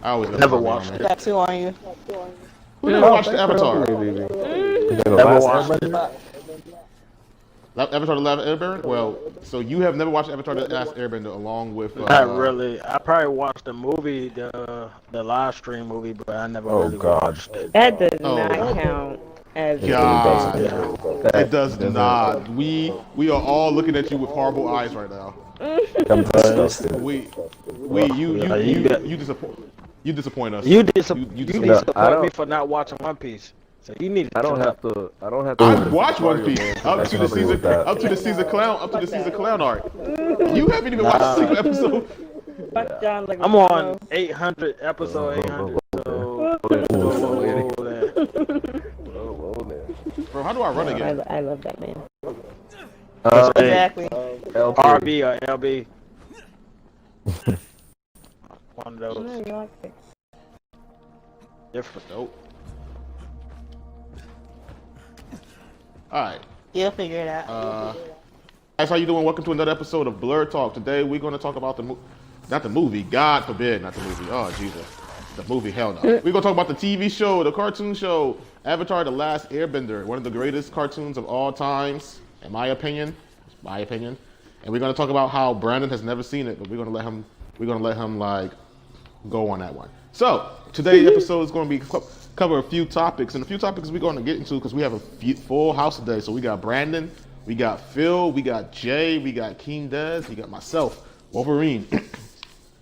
I always got Never Barbie watched on it. there. Got two on you. Who never watched Avatar? Never watched it. Avatar: The Last Airbender? Well, so you have never watched Avatar: The Last Airbender along with... Not really. I probably watched the movie, the live stream movie, but I never really watched it. That does not count as God, it does not. We are all looking at you with horrible eyes right now. You disappoint us. You disappoint me for not watching One Piece. So you need to. I don't have to. I've watched One Piece up to the Caesar clown arc. You haven't even watched a single episode. I'm on 800 episode 800. Bro, how do I run again? I love that man. Exactly. RB or LB. One of those. Different. Nope. Alright. You'll figure it out. Guys, how you doing? Welcome to another episode of Blurred Talk. Today we're going to talk about not the movie, God forbid, not the movie. Oh, Jesus. The movie, hell no. We're going to talk about the TV show, the cartoon show, Avatar: The Last Airbender, one of the greatest cartoons of all times, in my opinion. And we're going to talk about how Brandon has never seen it, but we're going to let him like go on that one. So, today's episode is going to be cover a few topics, and a few topics we're going to get into because we have a full house today. So we got Brandon, we got Phil, we got Jay, we got Keen Dez, we got myself, Wolverine.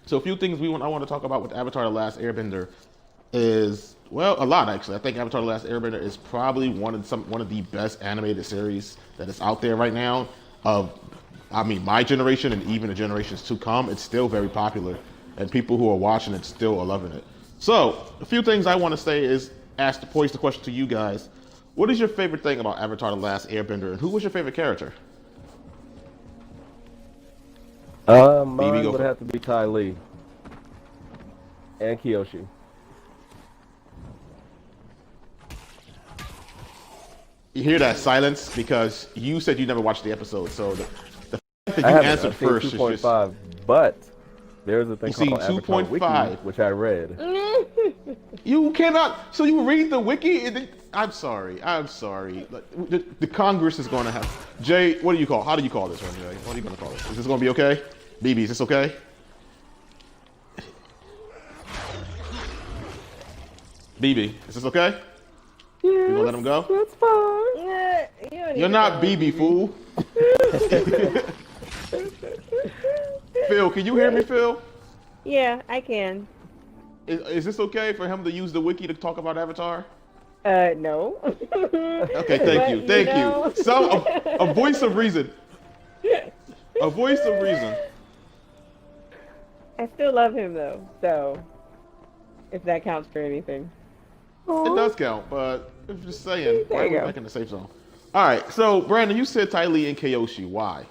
So a few things I want to talk about with Avatar: The Last Airbender is, well, a lot actually. I think Avatar: The Last Airbender is probably one of the best animated series that is out there right now. My generation and even the generations to come, it's still very popular, and people who are watching it still are loving it. So, a few things I want to say is pose the question to you guys. What is your favorite thing about Avatar: The Last Airbender, and who was your favorite character? Mine would have to be Ty Lee and Kyoshi. You hear that silence because you said you never watched the episode, so the fact that you answered first is 2.5, but there's a thing called Avatar 2.5, Wiki, which I read. You cannot. So you read the wiki? I'm sorry. The Congress is going to have. Jay, what do you call? How do you call this one, Jay? What are you going to call this? Is this going to be okay? BB, is this okay? BB, is this okay? Yeah, You gonna let him go? That's fine. Yeah, You're not BB, fool. Phil, can you hear me, Phil? Yeah, I can. Is this okay for him to use the wiki to talk about Avatar? No. Okay, thank you. So, a voice of reason. A voice of reason. I still love him though, so if that counts for anything. It does count, but I'm just saying. There Why are you we go. back in the safe zone? All right, so Brandon, you said Ty Lee and Kyoshi. Why?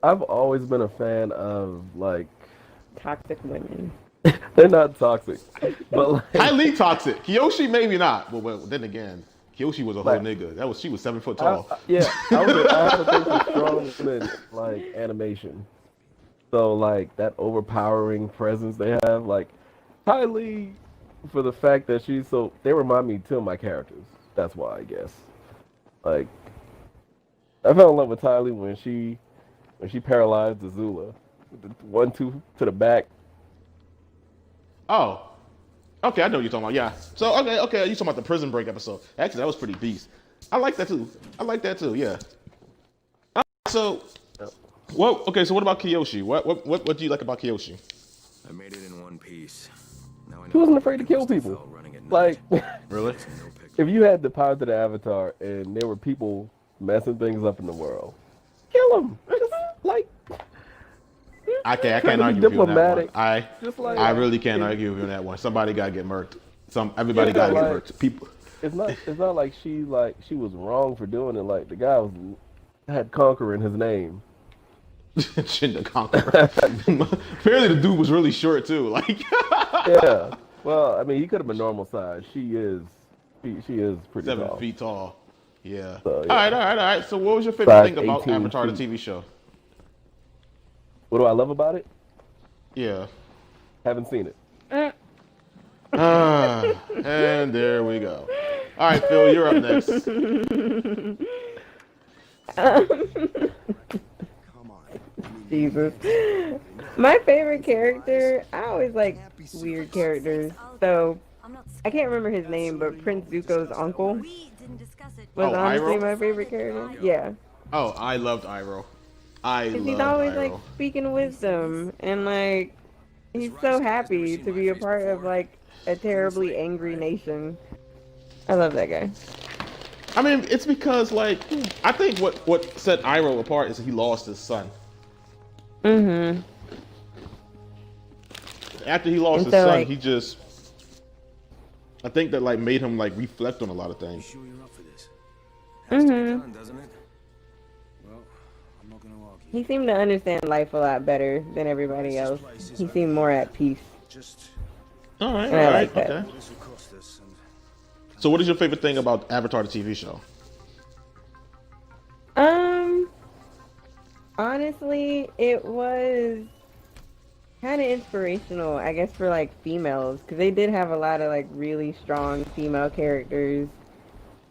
I've always been a fan of, like, Toxic women. they're not toxic, but like, Ty Lee toxic. Kyoshi maybe not. Well, then again, Kyoshi was a whole nigga. She was 7 foot tall. I had a thing for strong women, like animation. So like that overpowering presence they have, like Ty Lee, for the fact that they remind me too of my characters. That's why, I guess. Like, I fell in love with Ty Lee when she paralyzed Azula with the 1-2 to the back. Oh, okay, I know what you're talking about. Yeah. So okay, you talking about the Prison Break episode? Actually, that was pretty beast. I like that too. Yeah. So, well, okay. So what about Kyoshi? What do you like about Kyoshi? I made it in one piece. Now I know He wasn't afraid to kill people. Like, Really? if you had the power to the Avatar and there were people messing things up in the world, kill them. Like, I can't trying to be argue with you on that one. diplomatic. I really can't argue with you on that one. Somebody gotta get murked. Everybody gotta get murked. People. It's not like she was wrong for doing it. Like, the guy had Conqueror in his name. Shin the Conqueror. Apparently the dude was really short too. Like. Yeah. Well, I mean, he could have been normal size. She is pretty 7 tall. feet tall. Yeah. So, yeah. All right. So what was your favorite thing about 18 Avatar, the feet. TV show? What do I love about it? Yeah. Haven't seen it. And there we go. All right, Phil, you're up next. Jesus. My favorite character, I always like weird characters. So, I can't remember his name, but Prince Zuko's uncle was honestly Iroh? my favorite character. Yeah. Oh, I loved Iroh. I Because loved he's always Iroh. like speaking wisdom and like he's so happy to be a part of like a terribly angry nation. I love that guy. I mean, it's because like I think what set Iroh apart is he lost his son. Mm-hmm. After he lost And his so, son, like- he just I think that like made him like reflect on a lot of things. Sure you're up for this? Has to be Mhm. done, doesn't it? Well, I'm not gonna argue. He seemed to understand life a lot better than everybody else. He seemed more at peace. Just All right, And I all like right, that. okay. this will cost us, and So, what is your favorite thing about Avatar, the TV show? Honestly, it was kind of inspirational, I guess, for like females, because they did have a lot of like really strong female characters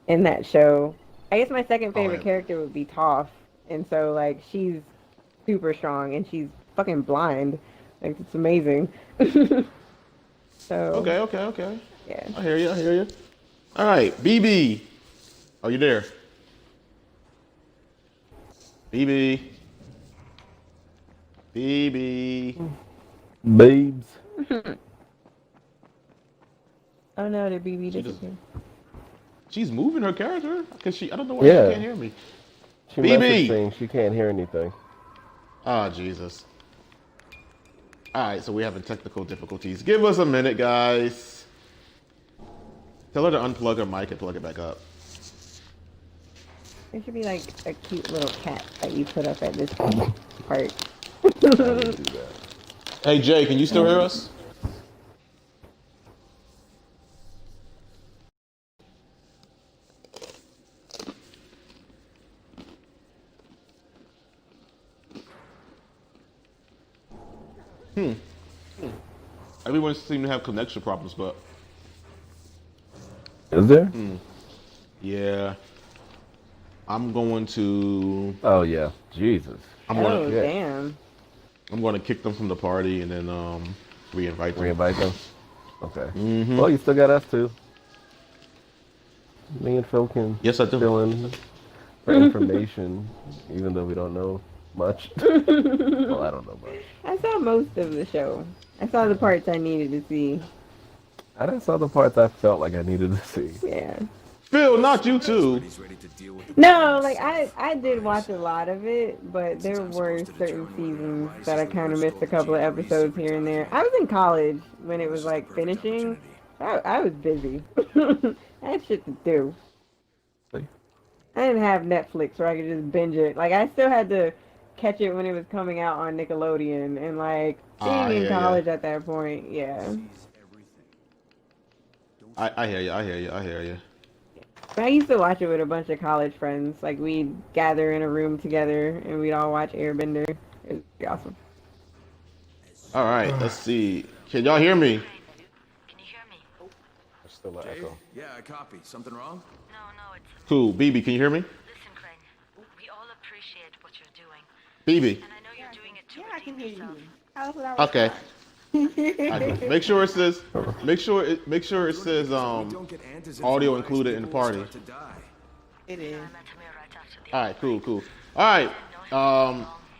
in that show. I guess my second favorite yeah. character would be Toph, and so like she's super strong and she's fucking blind. Like it's amazing. So Okay. yeah. I hear you. All right, BB. Are you there? BB. Babes. Oh no, the BB She just- disappeared. She's moving her character because I don't know why Yeah. she can't hear me. She BB. messaged saying she can't hear anything. Oh, Jesus. All right, so we're having technical difficulties. Give us a minute, guys. Tell her to unplug her mic and plug it back up. There should be like a cute little cat that you put up at this part. Hey, Jay, can you still hear us? Everyone seems to have connection problems, but Is there? yeah. I'm going to Oh yeah. Jesus. I'm Oh going to yeah. damn. I'm going to kick them from the party and then re-invite them. Reinvite them. Okay. Mhm. Well, you still got us too. Me and Phil can Yes, I do. fill in for information, even though we don't know much. Well, I don't know much. I saw most of the show. I saw the parts I needed to see. I didn't saw the parts I felt like I needed to see. Yeah. Phil, not you too. he's ready to deal with the No, like I did watch a lot of it, but there were certain seasons that I kind of missed a couple of episodes here and there. I was in college when it was like finishing. I was busy. I had shit to do. See? I didn't have Netflix where I could just binge it. Like I still had to catch it when it was coming out on Nickelodeon, and like being in college at that point, yeah. I hear you. But I used to watch it with a bunch of college friends. Like we'd gather in a room together and we'd all watch Airbender. It was pretty awesome. All right, let's see. Can y'all hear me? Can you hear me? There's still an echo. Yeah, I copy. Something wrong? No, it's... Cool. BB, can you hear me? Listen, Crane. We all appreciate what you're doing. BB. And I know you're doing it to Yeah, I can redeem hear you. yourself. How's what I was Okay. trying? Okay. Make sure it says We don't get answers if audio the included in the people party. start to die. It is. I met Amir right after the All right, cool. All right.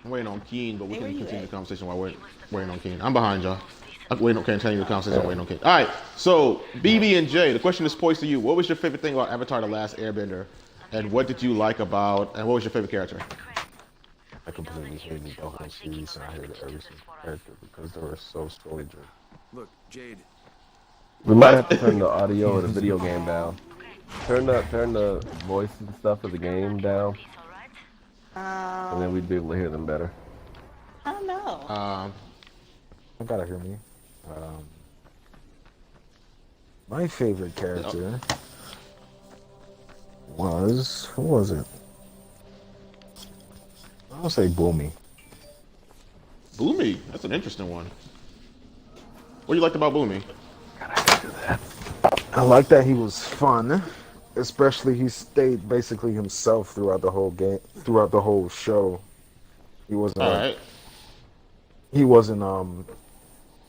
I'm waiting on Keen, but we can continue the conversation while we're waiting on Keen. I'm behind y'all. I'm waiting on continue the conversation. I'm waiting on Keen. All right. So BB and Jay, the question is posed to you. What was your favorite thing about Avatar: The Last Airbender, and what did you like about? And what was your favorite character? I completely hated the whole series and I hated every single character because they were so story driven. Look, Jade, We might have to turn the audio of the video game down. Turn the voice and stuff of the game down, Peace, all right? and then we'd be able to hear them better. I don't know. You gotta hear me. My favorite character was, who was it? I'll say Boomy. Boomy. That's an interesting one. What you liked about Boomy? I like that he was fun, especially he stayed basically himself throughout the whole game, throughout the whole show. He wasn't. All right. He wasn't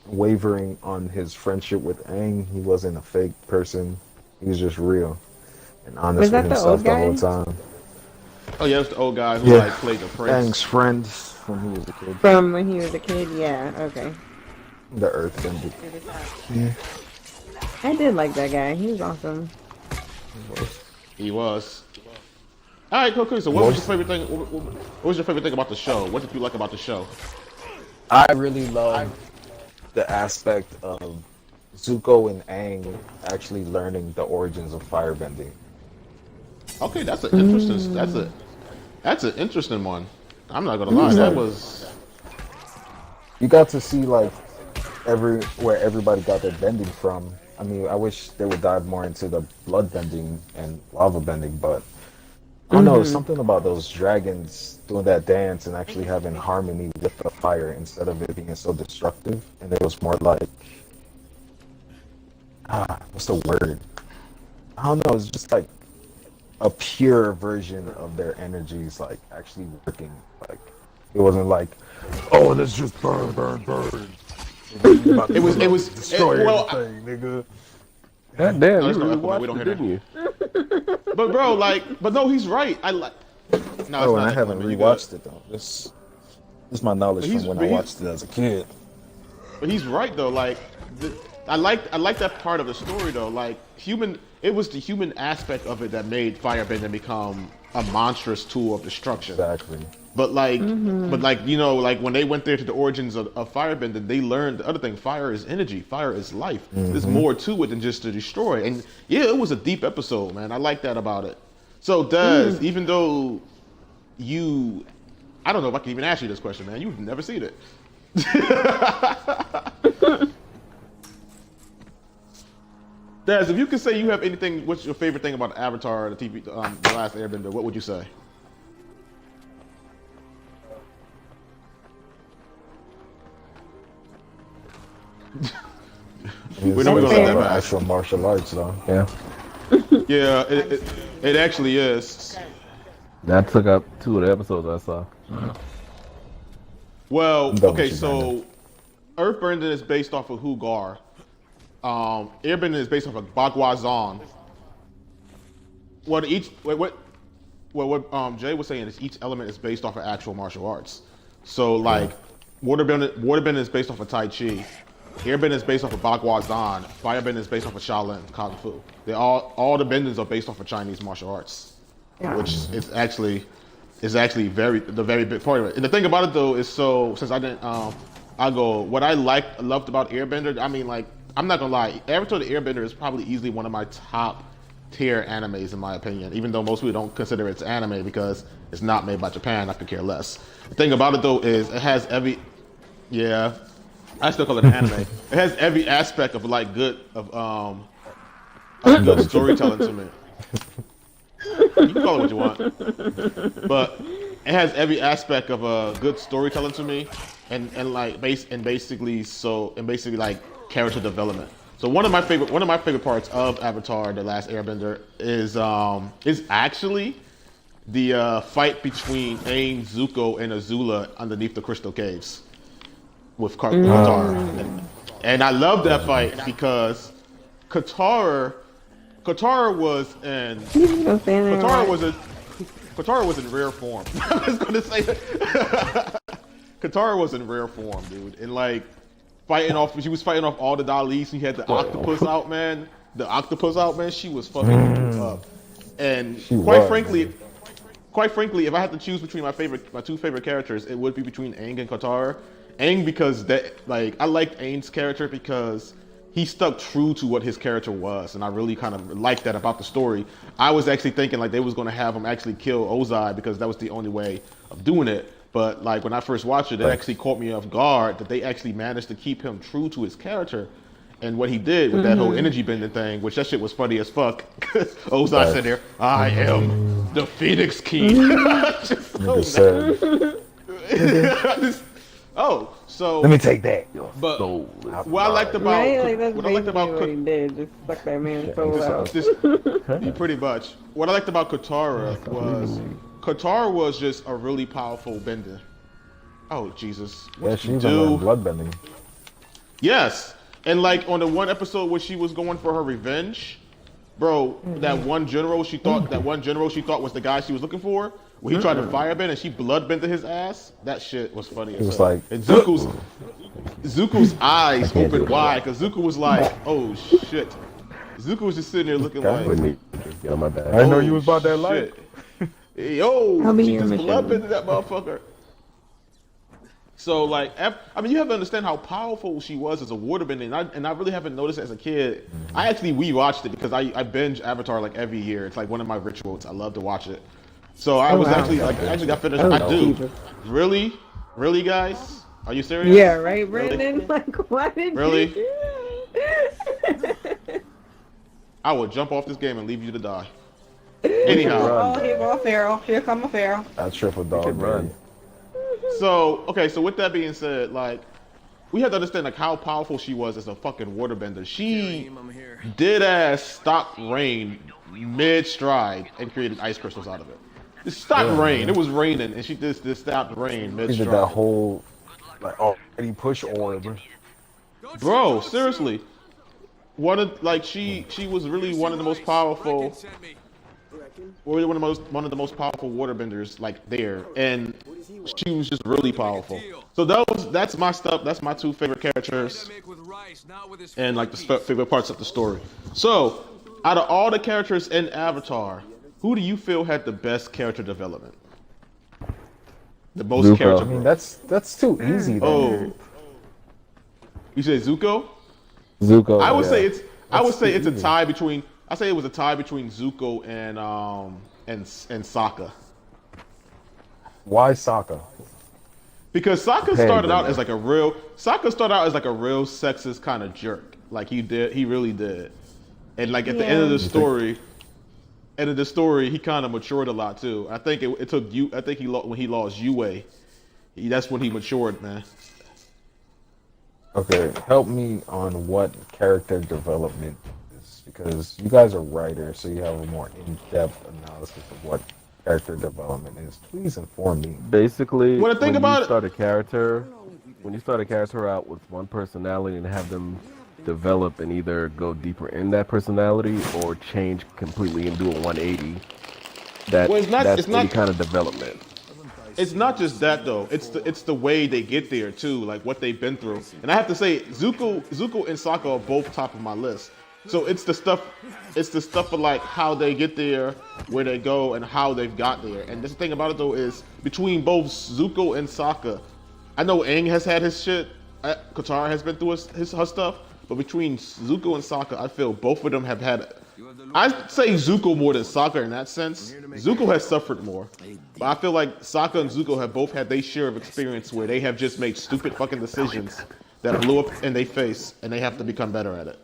wavering on his friendship with Aang. He wasn't a fake person. He was just real and honest Was with that the himself old the whole guy? time. Oh yeah, it's the old guy who like played the prince. Aang's friend when he was a kid. From when he was a kid? Yeah, okay. The Earthbender. I did like that guy. He was awesome. He was. All right, cool. So, what was your favorite thing? What was your favorite thing about the show? What did you like about the show? I really love the aspect of Zuko and Aang actually learning the origins of firebending. Okay, that's an interesting. That's an interesting one. I'm not gonna lie. That was. You got to see like where everybody got their bending from. I mean, I wish they would dive more into the blood bending and lava bending, but I don't know, something about those dragons doing that dance and actually having harmony with the fire instead of it being so destructive. And it was more like, what's the word? I don't know, it's just like a pure version of their energies, like actually working. Like, it wasn't like, oh, let's just burn, burn, burn. It was destroy well, everything, nigga. God damn, No, you it's not really that funny. watched We don't it, hear didn't you? but bro, but no, he's right. I like. No, it's Oh, and not I that haven't funny, rewatched it though. This is my knowledge But from when I watched it as a kid. But he's right though. Like, I like that part of the story though. Like, it was the human aspect of it that made firebending become a monstrous tool of destruction. Exactly. But like, you know, like when they went there to the origins of firebending, they learned the other thing: fire is energy, fire is life. There's more to it than just to destroy. And yeah, it was a deep episode, man. I like that about it. So Des, even though I don't know if I can even ask you this question, man. You've never seen it. Des, if you could say you have anything, what's your favorite thing about Avatar, the TV, the Last Airbender? What would you say? We know we're gonna let that pass. Actual martial arts, though. Yeah. Yeah, it actually is. That took up 2 of the episodes I saw. Well, Double okay, shit, so Earthbender is based off of Hugar. Airbender is based off of Bagwazan. What Jay was saying is each element is based off of actual martial arts. So like, Waterbender is based off of Tai Chi. Airbender is based off of Bagwazan. Firebender is based off of Shaolin Kung Fu. They all the benders are based off of Chinese martial arts, which is actually the very big part of it. And the thing about it though is, so since I didn't what I loved about Airbender. I mean, like, I'm not gonna lie, Avatar the Airbender is probably easily one of my top tier animes in my opinion. Even though most people don't consider it's anime because it's not made by Japan, I could care less. The thing about it though is it has I still call it an anime. It has every aspect of like good storytelling to me. You can call it what you want, but it has every aspect of a good storytelling to me, and basically like character development. So one of my favorite parts of Avatar: The Last Airbender is actually the fight between Aang, Zuko, and Azula underneath the Crystal Caves with Katara. And I love that fight because Katara was in Katara was in rare form. I was gonna say Katara was in rare form, dude. And like she was fighting off all the Dalis. She had the octopus out, man. She was fucking up. And quite frankly, if I had to choose between my 2 favorite characters, it would be between Aang and Katara. Aang because I liked Aang's character because he stuck true to what his character was, and I really kind of liked that about the story. I was actually thinking like they was gonna have him actually kill Ozai because that was the only way of doing it. But like when I first watched it, it actually caught me off guard that they actually managed to keep him true to his character and what he did with that whole energy bending thing, which that shit was funny as fuck. Ozai said there, "I am the Phoenix King." Oh, so Let me take that. but Soul is what I liked about Right? Like that's what I liked basically about what he did. Just suck that man's soul out. this pretty much what I liked about Katara was just a really powerful bender. Oh Jesus! Yeah, What you she's on do? bloodbending. Yes, and like on the one episode where she was going for her revenge, bro. That one general she thought was the guy she was looking for. When he tried to firebend and she bloodbended his ass, that shit was funny. He was hell. like, and Zuko's eyes opened wide because Zuko was like, "Oh shit." Zuko was just sitting there looking like, Get on my back. I didn't know you was about that life. Yo, I'll be she your just mission. bloodbended that motherfucker. So like, I mean, you have to understand how powerful she was as a waterbender, and I really haven't noticed it as a kid. I actually rewatched it because I binge Avatar like every year. It's like one of my rituals. I love to watch it. So I was actually like, I actually got finished. I do. Jesus. Really, guys? Are you serious? Yeah, right, Really? Brandon? Like, why did Really? you do I will jump off this game and leave you to die. Anyhow, Oh, here go a Pharaoh. Here come a Pharaoh. I triple dog run. so with that being said, like, we have to understand like how powerful she was as a fucking waterbender. She did ass stopped rain mid stride and created ice crystals out of it. It stopped rain. It was raining, and she just stopped rain mid He did that stride. whole, like, already push orb. Bro, seriously, she was really one of the most powerful. Really one of the most powerful waterbenders like there, and she was just really powerful. So that's my stuff. That's my two favorite characters, and like the favorite parts of the story. So, out of all the characters in Avatar, who do you feel had the best character development? The most Zuko. character. I mean, that's too easy, though. Oh, you say Zuko? Zuko. I would yeah. say it's a easy. tie between. I say it was a tie between Zuko and Sokka. Why Sokka? Because Sokka Hey, started out man. as like a real sexist kind of jerk. Like he really did. And like at the end of the story, he kind of matured a lot too. I think it took you. I think when he lost Yue, that's when he matured, man. Okay, help me on what character development is, because you guys are writers, so you have a more in-depth analysis of what character development is. Please inform me. Basically, When I think about it- when you start a character out with one personality and have them develop and either go deeper in that personality or change completely and do a 180, that's any kind of development. It's not just that though. It's the way they get there too, like what they've been through. And I have to say, Zuko and Sokka are both top of my list. So it's the stuff of like how they get there, where they go, and how they've got there. And the thing about it though is between both Zuko and Sokka, I know Aang has had his shit, Katara has been through her stuff, but between Zuko and Sokka, I feel both of them have had. I'd say Zuko more than Sokka in that sense. Zuko has suffered more. But I feel like Sokka and Zuko have both had their share of experience where they have just made stupid fucking decisions that blew up in their face, and they have to become better at it.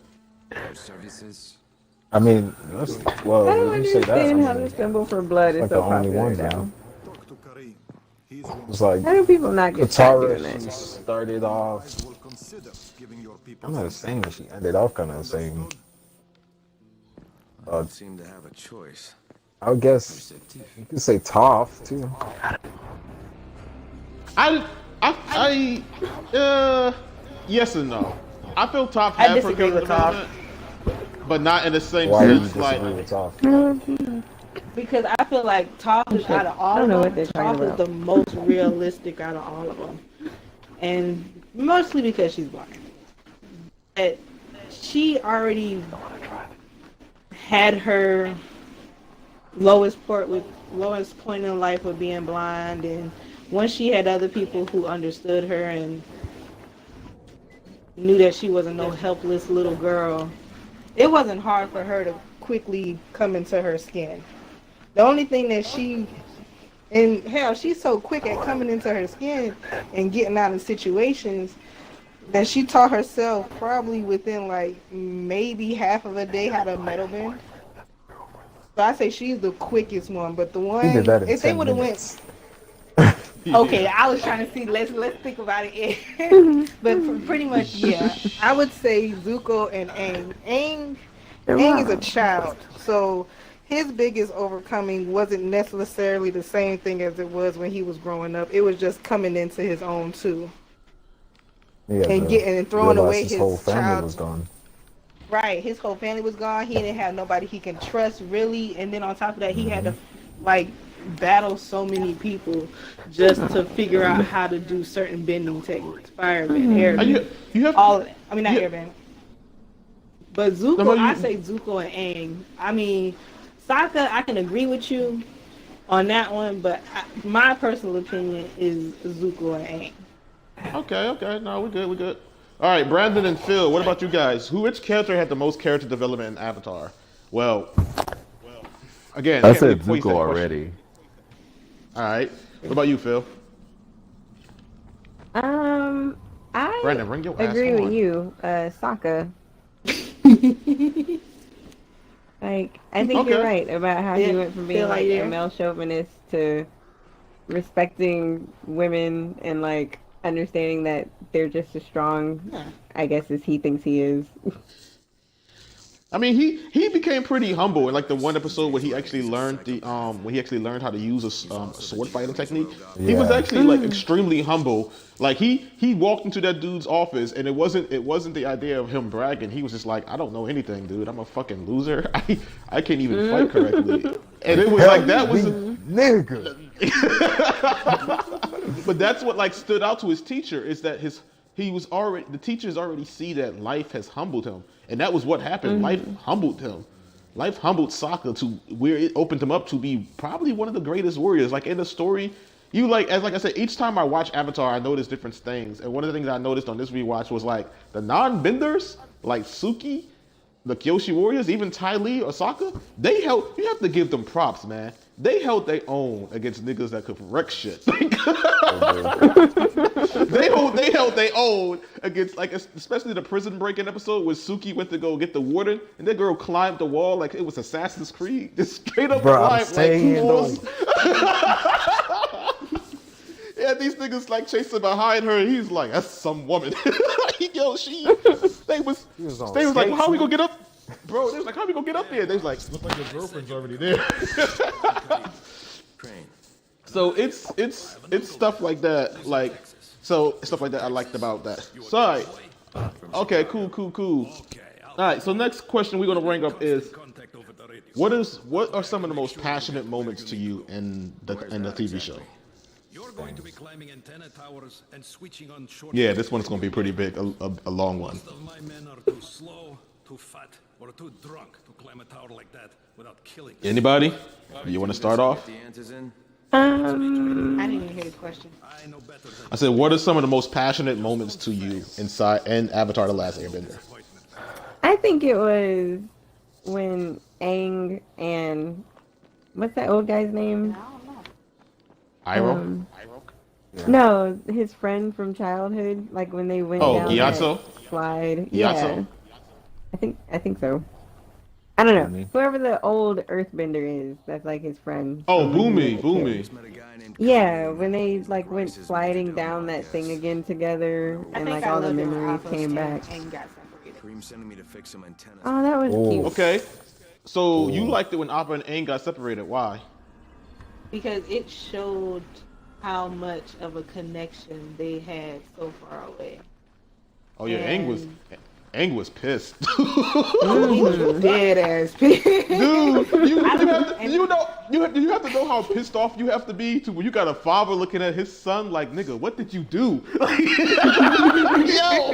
I mean, I don't when you say that, I understand how mean, the symbol for blood is like so the only popular ones now. now. It's like How do people not get stuck doing Katara, she that? started off. I'm not saying that she ended off kind of the same. Seem to have a choice. I would guess you could say Toph too. Yes and no. I feel Toph I had for disagree character with Toph. development, but not in the same Why do you sense. Like, disagree with Toph? Because I feel like Toph is out of all I don't know of what them, they're talking Toph is about. the most realistic out of all of them. And mostly because she's black. But she already had her lowest point in life with being blind, and once she had other people who understood her and knew that she wasn't no helpless little girl, it wasn't hard for her to quickly come into her skin. The only thing that and hell, she's so quick at coming into her skin and getting out of situations that she taught herself probably within like maybe half of a day how to metal bend. So I say she's the quickest one, but the one He did that in if they 10 would have minutes. went Okay, I was trying to see. Let's think about it. But pretty much, yeah. I would say Zuko and Aang. Aang is a child, so his biggest overcoming wasn't necessarily the same thing as it was when he was growing up. It was just coming into his own too, Yeah, and throwing realized away his his whole family child. was gone. Right, his whole family was gone. He didn't have nobody he can trust really, and then on top of that, he had to like battle so many people just to figure out how to do certain bending techniques, firebend, airbend, You have all of that. I mean, not you- airbend, but Zuko. No, I say Zuko and Aang. I mean, Sokka. I can agree with you on that one, but my personal opinion is Zuko and Aang. Okay. No, we're good. All right, Brandon and Phil, what about you guys? Which character had the most character development in Avatar? Well, again, I can't really said voice that Zuko question. already. All right. What about you, Phil? I Brandon, bring your ass agree on. with you, Sokka. Like, I think Okay. you're right about how he Yeah, went from being feel like like a there. male chauvinist to respecting women and like understanding that they're just as strong, I guess, as he thinks he is. I mean, he became pretty humble in like the one episode where he actually learned how to use a sword fighting technique. He was Yeah. actually like extremely humble. Like he walked into that dude's office and it wasn't the idea of him bragging. He was just like, I don't know anything, dude. I'm a fucking loser. I can't even fight correctly. And it was like that was. Nigga. But that's what like stood out to his teacher is that the teachers already see that life has humbled him, and that was what happened. Life humbled him. Life humbled Sokka to where it opened him up to be probably one of the greatest warriors. Like in the story, like I said, each time I watch Avatar, I notice different things, and one of the things I noticed on this rewatch was like the non-benders, like Suki, the Kyoshi warriors, even Ty Lee or Sokka, you have to give them props, man. They held their own against niggas that could wreck shit. they held their own against, like, especially the prison breaking episode where Suki went to go get the warden, and that girl climbed the wall like it was Assassin's Creed. Just straight up Bro, I'm climbed saying, like walls. Yeah, these niggas like chasing behind her. And he's like, that's some woman. Yo, they was like, how we gonna get up? Bro, they was like, how we gonna get up there? They was like, look like your girlfriend's already there. So it's stuff like that, stuff like that I liked about that. Sorry. Okay, cool. All right, so next question we're gonna bring up is, what are some of the most passionate moments to you in the TV show? You're going to be climbing antenna towers and switching on short. Yeah, this one's gonna be pretty big, a long one. Most of my men are too slow, too fat, or too drunk to climb a tower like that without killing. Anybody? You want to start off? I didn't even hear the question. I know better than I said, what are some of the most passionate moments to you in Avatar: The Last Airbender? I think it was when Aang and what's that old guy's name? Iroh? No, his friend from childhood. Like when they went down Gyatso? that slide. Gyatso? Yeah, I think so. I don't know. Whoever the old Earthbender is, that's like his friend. Oh, Boomy. Yeah, when they like went sliding down that thing again together, and like all the memories came back. Oh, that was cute. Okay, so you liked it when Appa and Aang got separated. Why? Because it showed how much of a connection they had so far away. Oh yeah, Aang was pissed. He was dead ass pissed. Dude, you have to know how pissed off you have to be to when you got a father looking at his son like, nigga, what did you do? Yo,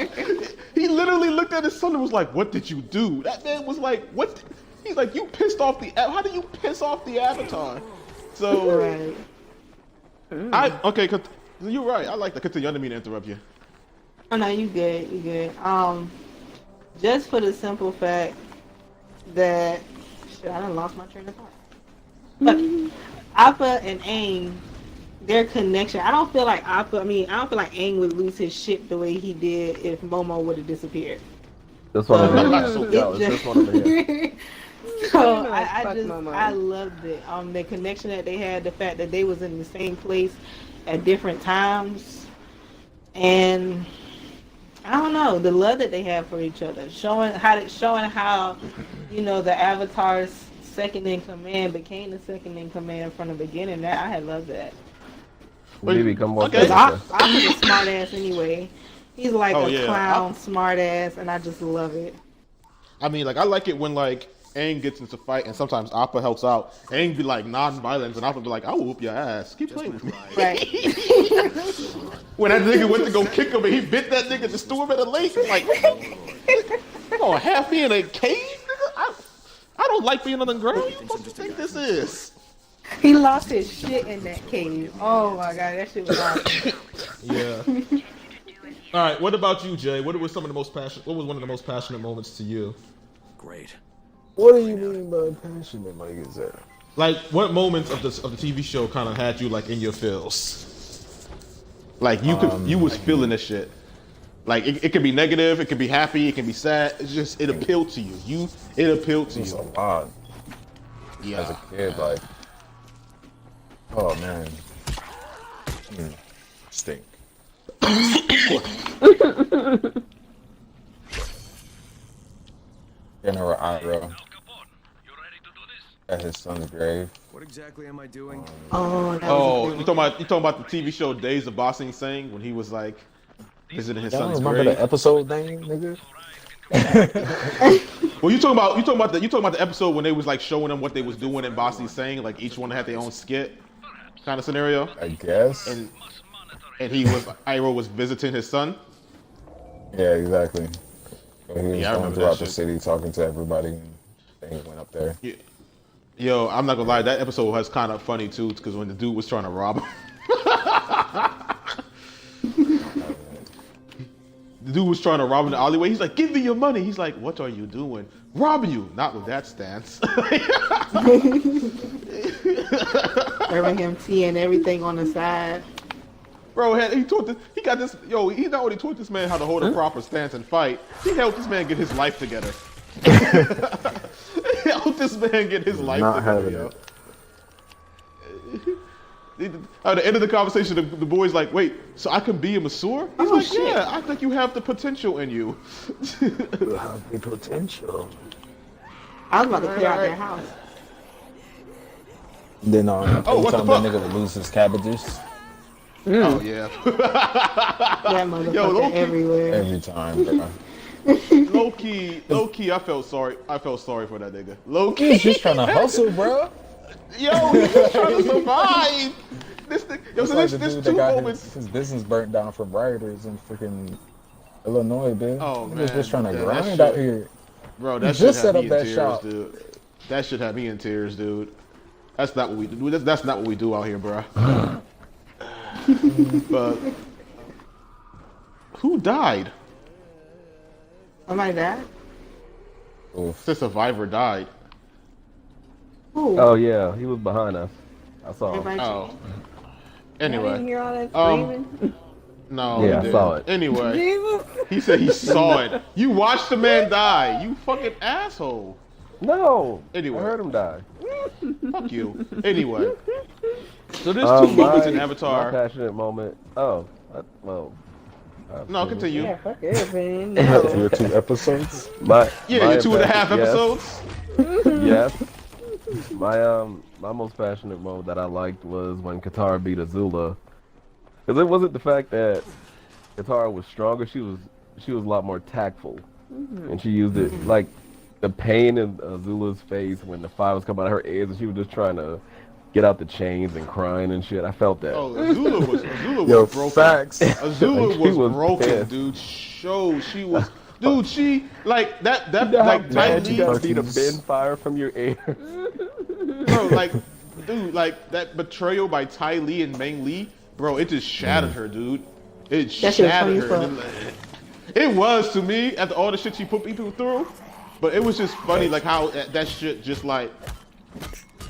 he literally looked at his son and was like, what did you do? That man was like, what? He's like, you pissed off how do you piss off the Avatar? So, right. Cause you're right. I like that. Continue. I didn't mean to interrupt you. Oh no, you good. Just for the simple fact that I done lost my train of thought. But Appa and Aang, their connection. I don't feel like Aang would lose his shit the way he did if Momo would have disappeared. That's what I'm so That's what I'm here. So Momo. I loved it. The connection that they had, the fact that they was in the same place at different times, and I don't know, the love that they have for each other, showing how, you know, the Avatar's second in command became the second in command from the beginning. That I had loved that. We become more. Okay. Cause I was a smart ass anyway. He's like Oh, a yeah. clown smart ass, and I just love it. I mean, like, I like it when, like, Aang gets into fight, and sometimes Appa helps out. Aang be, like, non-violent, and Appa be like, I will whoop your ass. Keep playing with me. Right. When that nigga went to go kick him, and he bit that nigga, just threw him in the lake, like, come on, half me in a cave, nigga? I don't like being on the ground. What you supposed to think this is? He lost his shit in that cave. Oh my god, that shit was awesome. Yeah. All right, what about you, Jay? What was one of the most passionate moments to you? Great. What do you mean by passionate, like is that? Like, what moments of the TV show kind of had you like in your feels? Like you was feeling this shit. Like it could be negative, it could be happy, it can be sad. It's just it appealed to you. It appealed to It's a you. lot. Yeah. As a kid, like, oh man, stink. General Iroh at his son's grave. What exactly am I doing? Oh, that Oh, was you talking about the TV show Days of Bossing Sang when he was like visiting his Y'all son's remember grave? the episode name, nigga? Well, you talking about the episode when they was like showing them what they was doing in Bossing Sang, like each one had their own skit kind of scenario. I guess. And Iroh was visiting his son. Yeah, exactly. So he was Yeah, I going remember throughout that the shit. city talking to everybody, and then he went up there. Yeah. Yo, I'm not gonna lie, that episode was kind of funny too, because when the dude was trying to rob him. The dude was trying to rob him in the alleyway. He's like, give me your money. He's like, what are you doing? Robbing you. Not with that stance. serving him tea and everything on the side. Bro, he got this, he not only taught this man how to hold a proper stance and fight, he helped this man get his life together. He helped this man get his life Not together, having yo. it. At the end of the conversation, the boy's like, wait, so I can be a masseur? He's like, shit. yeah, I think you have the potential in you. You have the potential. I was about to clear out their house. Then Oh, every what the time that fuck? nigga would lose his cabbages, Oh, yeah. That motherfucker low-key. everywhere. every time, bro. Low key, I felt sorry for that nigga. Low key. He's just trying to hustle, bro. Yo, he's just trying to survive. This thing, It's so like this the dude two that got moments. his business burnt down from rioters in freaking Illinois, bitch. Oh, Niggas man. just trying to Yeah, that grind shit- out here. Bro, He that just shit set had up me in that tears, shop. dude. That shit had me in tears, dude. That's not what we do. That's not what we do out here, bro. But who died? Somebody died? The survivor died. Who? Oh yeah, he was behind us. I saw him. Everybody Oh. I didn't Anyway, hear all that Um, screaming. no. Yeah, he I saw didn't. it. Anyway, Jesus. he said he saw it. You watched the man die. You fucking asshole. No. Anyway. I heard him die. Fuck you. Anyway, so there's Um, two moments in my Avatar. passionate moment. Oh, well. No, continue. Yeah, fuck your opinion. Your 2 episodes. My Yeah, your 2.5 passion- yes. episodes. Yes. My most passionate moment that I liked was when Katara beat Azula, because it wasn't the fact that Katara was stronger. She was a lot more tactful, and she used it like the pain in Azula's face when the fire was coming out of her ears, and she was just trying to get out the chains and crying and shit. I felt that. Oh, Azula was Yo, broken. facts. Azula Like, she was was broken, pissed. dude. She was, dude. She like that. You know how Like Ty mad you Lee, gotta be to Perkins. bend fire from your ear. bro. Like, dude, like that betrayal by Ty Lee and Meng Lee, bro. It just shattered her, dude. It That shit was shattered funny her. as fuck. It was to me after all the shit she put people through, but it was just funny, like how that shit just like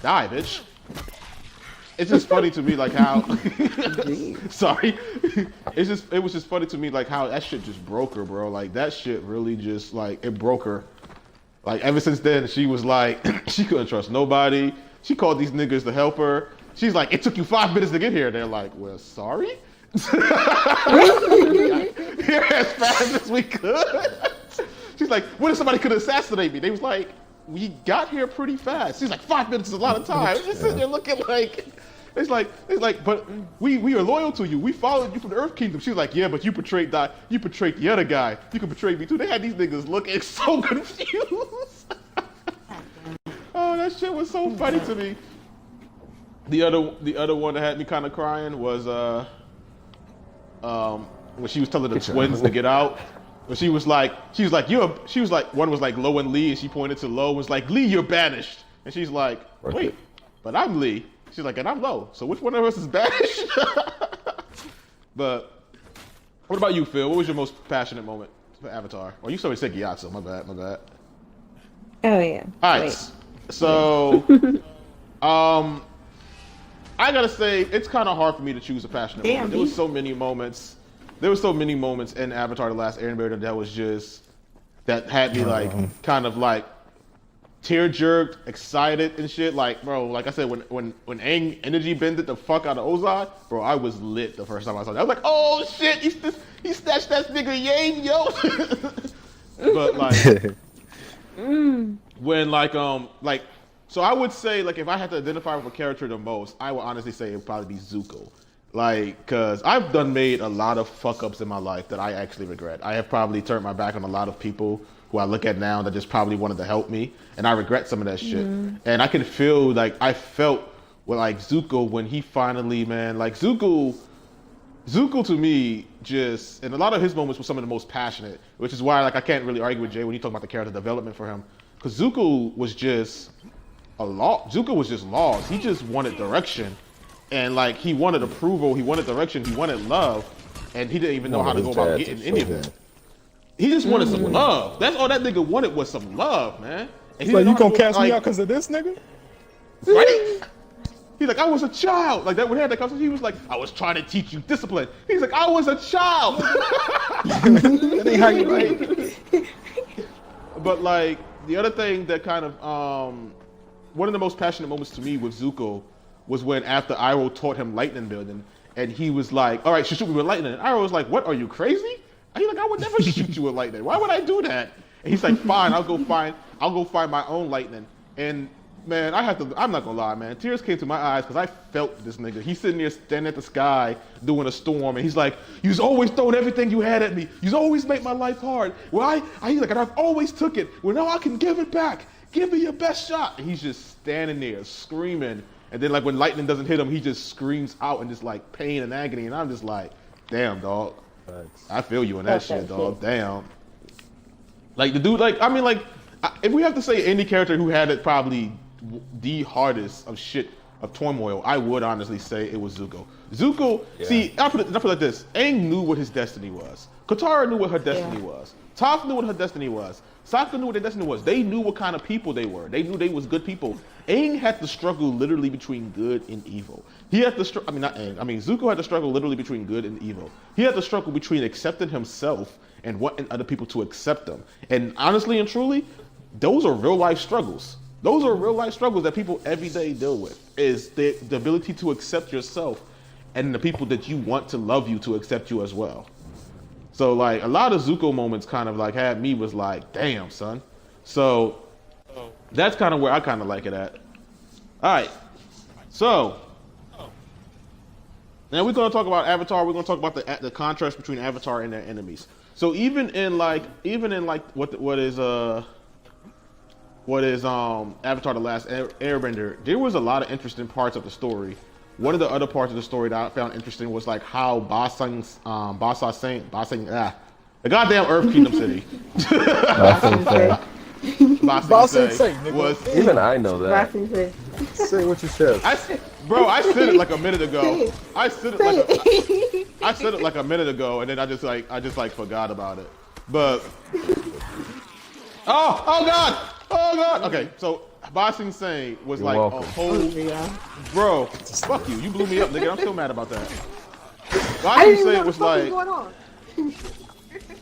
die, bitch. It's just funny to me, like how. Sorry, it was just funny to me, like how that shit just broke her, bro. Like that shit really just like it broke her. Like ever since then, she was like, she couldn't trust nobody. She called these niggas to help her. She's like, it took you 5 minutes to get here. They're like, well, sorry. Here as fast as we could. She's like, what if somebody could assassinate me? They was like, we got here pretty fast. She's like, 5 minutes is a lot of time. Just sitting there looking like, it's like, but we are loyal to you. We followed you from the Earth Kingdom. She's like, yeah, but you betrayed the other guy. You can betray me too. They had these niggas looking so confused. Oh, that shit was so funny to me. The other one that had me kind of crying was when she was telling the twins to get out. But she was like, one was like Lo and Lee, and she pointed to Lo, was like, Lee, you're banished. And she's like, wait, but I'm Lee. She's like, and I'm Lo. So which one of us is banished? But what about you, Phil? What was your most passionate moment for Avatar? Oh, you already said Gyatso. My bad. Oh yeah. All right. So, I gotta say, it's kind of hard for me to choose a passionate moment. There was so many moments in Avatar: The Last Airbender that had me like kind of like tear jerked, excited and shit. Like, bro, like I said, when Aang energy bended the fuck out of Ozai, bro, I was lit the first time I saw that. I was like, oh shit, he snatched that nigga Yang, yo. But like, when like. So I would say, like, if I had to identify with a character the most, I would honestly say it would probably be Zuko. Like, because I've made a lot of fuck-ups in my life that I actually regret. I have probably turned my back on a lot of people who I look at now that just probably wanted to help me, and I regret some of that shit. And I can feel, like, I felt with, like, Zuko when he finally, man, like, Zuko to me just, and a lot of his moments were some of the most passionate, which is why, like, I can't really argue with Jay when you talk about the character development for him. Because Zuko was just... Zuko was just lost. He just wanted direction, and like he wanted approval, he wanted direction, he wanted love, and he didn't even know how to go about getting any of it. He just wanted some love. That's all that nigga wanted was some love, man. He's like, you gonna cast me out because of this nigga? Right? He's like, I was a child. Like that when he had that conversation, he was like, I was trying to teach you discipline. He's like, I was a child. That ain't how you like. But like the other thing that kind of one of the most passionate moments to me with Zuko was when after Iroh taught him lightning building, and he was like, all right, shoot me with lightning. And Iroh was like, what, are you crazy? And he's like, I would never shoot you with lightning. Why would I do that? And he's like, fine, I'll go find my own lightning. And man, I'm not gonna lie, man. Tears came to my eyes because I felt this nigga. He's sitting there standing at the sky doing a storm, and he's like, you've always thrown everything you had at me. You've always made my life hard. Well, he's like, and I've always took it. Well, now I can give it back. Give me your best shot. And he's just standing there screaming. And then like when lightning doesn't hit him, he just screams out in just like pain and agony. And I'm just like, damn, dog. I feel you in that shit, dog. Damn. Like the dude, like, I mean, like, if we have to say any character who had it probably the hardest of shit, of turmoil, I would honestly say it was Zuko. Zuko, see, I put it like this. Aang knew what his destiny was. Katara knew what her destiny was. Toph knew what her destiny was. Sokka knew what their destiny was. They knew what kind of people they were. They knew they was good people. Aang had to struggle literally between good and evil. He had to Zuko had to struggle literally between good and evil. He had to struggle between accepting himself and wanting other people to accept them. And honestly and truly, those are real life struggles. Those are real life struggles that people every day deal with, is the ability to accept yourself and the people that you want to love you to accept you as well. So like a lot of Zuko moments kind of like had me was like, damn, son. So that's kind of where I kind of like it at. All right. So now we're going to talk about Avatar. We're going to talk about the contrast between Avatar and their enemies. So even in like what is Avatar: The Last Airbender, there was a lot of interesting parts of the story. One of the other parts of the story that I found interesting was like how the goddamn Earth Kingdom City. was even I know that. Say what you said. I said it like a minute ago. I said it like a minute ago, and then I just forgot about it. But oh god. Okay, so Ba Sing Se was You're like welcome. a whole bro. Fuck you. You blew me up, nigga. I'm still mad about that. Ba Sing Se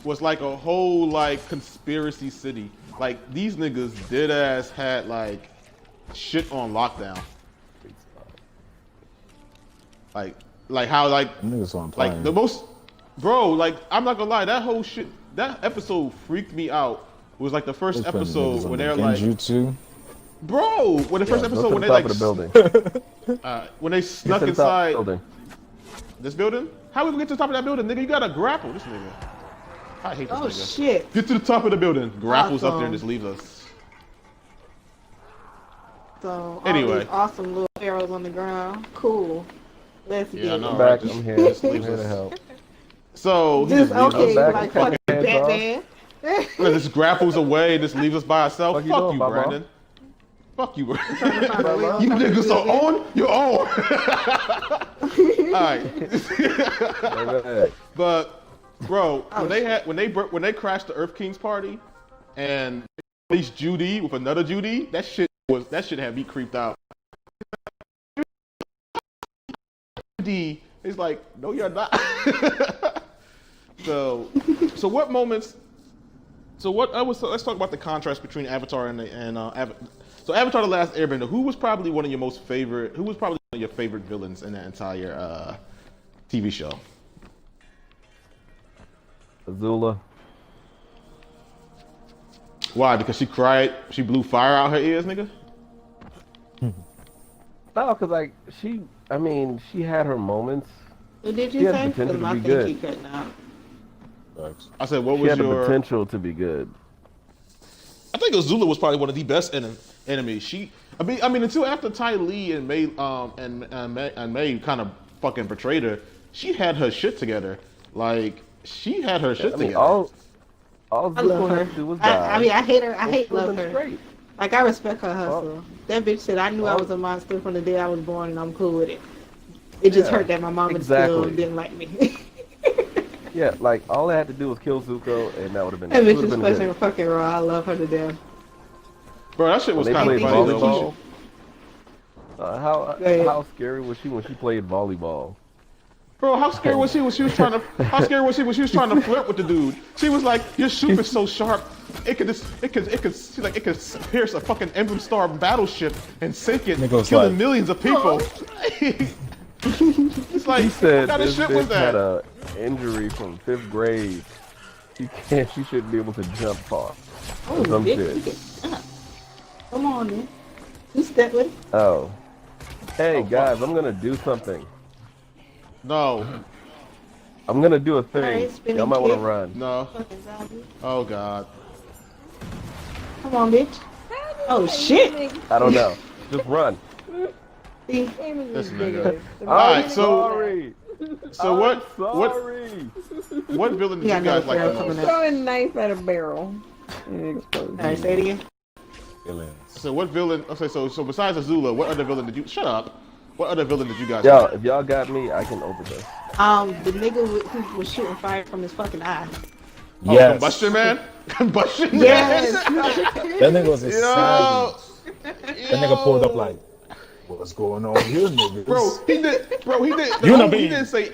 was like a whole like conspiracy city like these niggas dead ass had like shit on lockdown. Like how like Niggas on like playing. the most, bro. Like I'm not gonna lie, that whole shit, that episode freaked me out. It was like the first episode when they're like, Genjutsu. bro, when the first episode when they top like of the building. when they snuck Get to the top of the inside building. this building. How we gonna get to the top of that building, nigga? You gotta grapple this nigga. I hate this Oh nigga. shit. Get to the top of the building. Grapples up there and Awesome. just leaves us. So all Anyway. these awesome little arrows on the ground. Cool. Let's Yeah, get I it. know, I'm right? back. Just- I'm here. just I'm leaves here to us. help. So he Just just leaves okay, us. back. like Cut fucking your hands off. Batman. And just grapples away and just leaves us by ourselves. Fuck you Fuck doing, you, Baba? Brandon. Fuck you, Brandon. find a way You to niggas do are it. on your own. Alright. But bro, when they crashed the Earth King's party and released Judy with another Judy, that shit had me creeped out. Judy is like, no, you're not. so what moments? Let's talk about the contrast between Avatar so Avatar: The Last Airbender. Who was probably one of your favorite villains in that entire TV show? Azula. Why? Because she cried, she blew fire out her ears, nigga? No, cause like she had her moments. What did She you had say? potential to I be think good. he cutting out. I said, what She was had the your... potential to be good. I think Azula was probably one of the best enemies. I mean, until after Ty Lee and May kind of fucking betrayed her, she had her shit together. Like she had her shit I mean, together. all I Zuko love her. had to do was die. I mean, I hate her. I Well, hate she would've love been her. straight. Like I respect her hustle. That bitch said, "I knew I was a monster from the day I was born, and I'm cool with it." It just Yeah, hurt that my mom exactly. still didn't like me. Yeah, like all they had to do was kill Zuko, and that would have been. That it bitch would've is been good. fucking raw. I love her to death. Bro, that shit was When they kind of played funny though. volleyball. How ahead. how scary was she when she played volleyball? Bro, how scared was she when she was trying to? How scared was she when she was trying to flirt with the dude? She was like, "Your shoot is so sharp, it could pierce a fucking Emblem Star battleship and sink it, Nigga was killing like- millions of people." It's like, He said what kind of this shit was bitch had that? a injury from 5th grade. She shouldn't be able to jump far. Oh, Some bitch, shit. come on, man. You step with it. Oh. Hey guys, I'm gonna do something. No, I'm gonna do a thing. Alright, spinning Y'all might want to kick. run. no. Fucking zombie. Oh god. Come on, bitch. Oh shit. I don't know. Just run. See? This nigga. I'm Alright, so sorry. so what Sorry. what villain did Yeah, I you know guys like the it's coming most? up. Throw a knife at a barrel and it explodes. Alright, say it again. Aliens. So what villain? Okay, so besides Azula, what other villain did you? Shut up. What other villain did you guys? Yo, like? if y'all got me, I can overdose. The nigga who was shooting fire from his fucking eye. Oh, Yes. Combustion Man. Combustion Yes. Man. That nigga was a Yo. savage. That nigga pulled up like, what's going on here, niggas? Bro, he did. You know He me. didn't say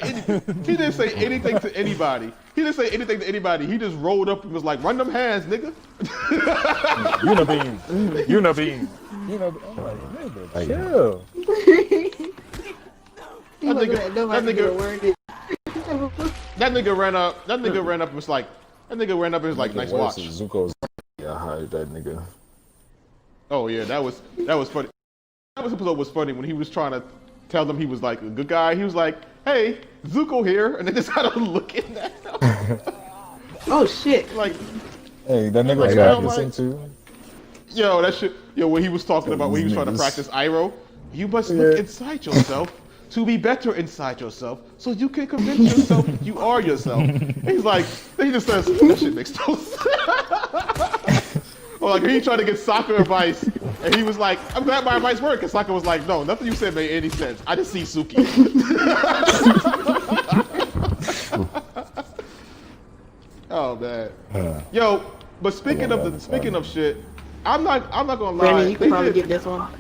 anything to anybody. He didn't say anything to anybody. He just rolled up and was like, "Run them hands, nigga." Unibeam. Unibeam. I'm like, nigga, chill. That nigga ran up. That nigga ran up and was like, "Nice watch." Zuko's yeah, hide that nigga. Oh yeah, that was funny. That episode was funny when he was trying to tell them he was like a good guy. He was like, "Hey, Zuko here," and they just started looking at him. Oh shit. Like, Hey, that nigga was got practicing too. yo, that shit. Yo, when he was talking about when he was trying to practice Iroh, you must look inside yourself to be better inside yourself, so you can convince yourself you are yourself. He's like, he just says, that shit makes no sense. Or like he tried to get Sokka advice, and he was like, I'm glad my advice worked, and Sokka was like, no, nothing you said made any sense. I just see Suki. Oh man. Yo, but speaking of shit, I'm not gonna lie. Brandon, you can probably get this one.